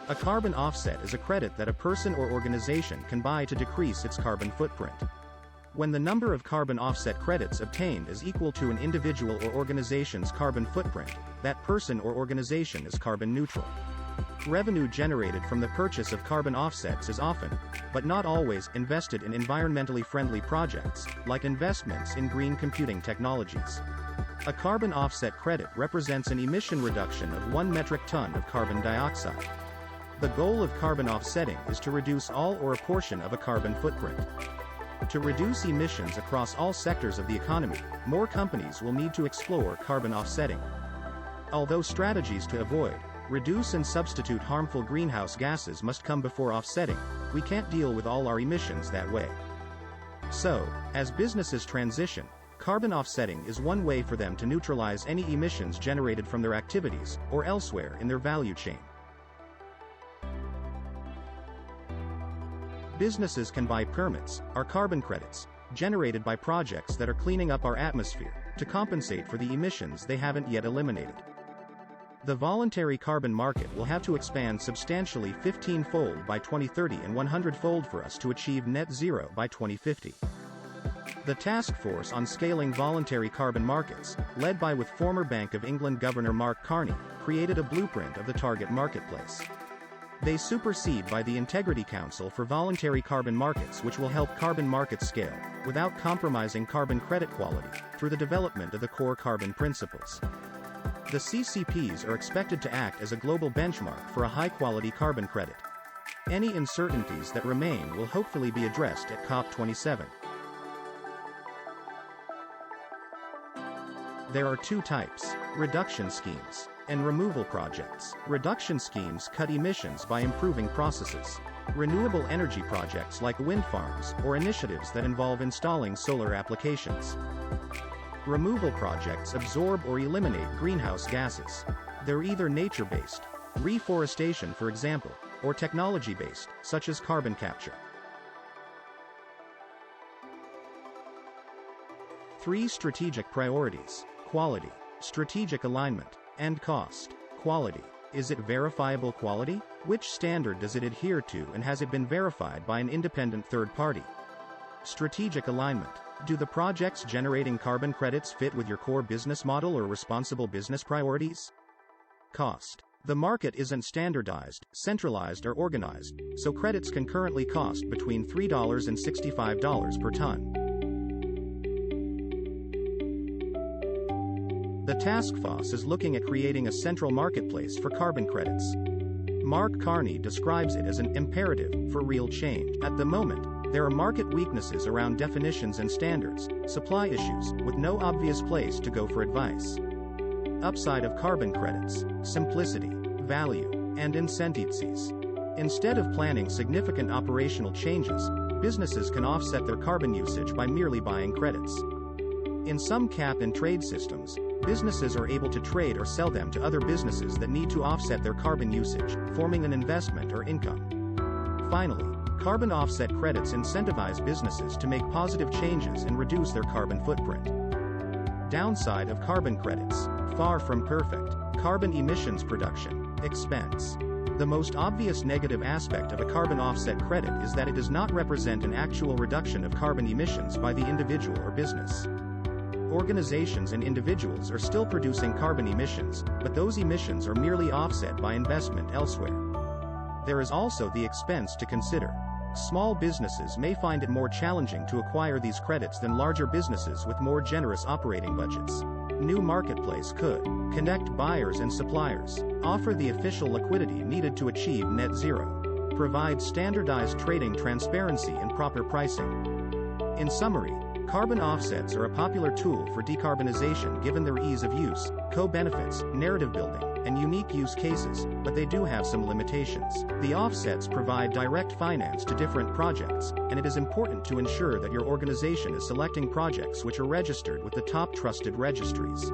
A carbon offset is a credit that a person or organization can buy to decrease its carbon footprint. When the number of carbon offset credits obtained is equal to an individual or organization's carbon footprint, that person or organization is carbon neutral. Revenue generated from the purchase of carbon offsets is often, but not always, invested in environmentally friendly projects, like investments in green computing technologies. A carbon offset credit represents an emission reduction of 1 metric ton of carbon dioxide. The goal of carbon offsetting is to reduce all or a portion of a carbon footprint. To reduce emissions across all sectors of the economy, more companies will need to explore carbon offsetting. Although strategies to avoid, reduce and substitute harmful greenhouse gases must come before offsetting, we can't deal with all our emissions that way. So, as businesses transition, carbon offsetting is one way for them to neutralize any emissions generated from their activities, or elsewhere in their value chain. Businesses can buy permits, or carbon credits, generated by projects that are cleaning up our atmosphere, to compensate for the emissions they haven't yet eliminated. The voluntary carbon market will have to expand substantially 15-fold by 2030 and 100-fold for us to achieve net zero by 2050. The Task Force on Scaling Voluntary Carbon Markets, led by former Bank of England Governor Mark Carney, created a blueprint of the target marketplace. They supersede by the Integrity Council for Voluntary Carbon Markets, which will help carbon markets scale, without compromising carbon credit quality, through the development of the core carbon principles. The CCPs are expected to act as a global benchmark for a high-quality carbon credit. Any uncertainties that remain will hopefully be addressed at COP27. There are two types: reduction schemes and removal projects. Reduction schemes cut emissions by improving processes. Renewable energy projects like wind farms, or initiatives that involve installing solar applications. Removal projects absorb or eliminate greenhouse gases. They're either nature-based, reforestation for example, or technology-based, such as carbon capture. 3 strategic priorities: quality, strategic alignment, and cost. Quality. Is it verifiable quality? Which standard does it adhere to, and has it been verified by an independent third party? Strategic alignment. Do the projects generating carbon credits fit with your core business model or responsible business priorities? Cost. The market isn't standardized, centralized, or organized, so credits can currently cost between $3 and $65 per ton. The task force is looking at creating a central marketplace for carbon credits. Mark Carney describes it as an imperative for real change. At the moment, there are market weaknesses around definitions and standards, supply issues, with no obvious place to go for advice. Upside of carbon credits: simplicity, value, and incentives. Instead of planning significant operational changes, businesses can offset their carbon usage by merely buying credits. In some cap-and-trade systems, businesses are able to trade or sell them to other businesses that need to offset their carbon usage, forming an investment or income. Finally, carbon offset credits incentivize businesses to make positive changes and reduce their carbon footprint. Downside of carbon credits: far from perfect. Carbon emissions production, expense. The most obvious negative aspect of a carbon offset credit is that it does not represent an actual reduction of carbon emissions by the individual or business. Organizations and individuals are still producing carbon emissions, but those emissions are merely offset by investment elsewhere. There is also the expense to consider. Small businesses may find it more challenging to acquire these credits than larger businesses with more generous operating budgets. New marketplace could connect buyers and suppliers, offer the official liquidity needed to achieve net zero, provide standardized trading transparency and proper pricing. In summary, carbon offsets are a popular tool for decarbonization given their ease of use, co-benefits, narrative building, and unique use cases, but they do have some limitations. The offsets provide direct finance to different projects, and it is important to ensure that your organization is selecting projects which are registered with the top trusted registries.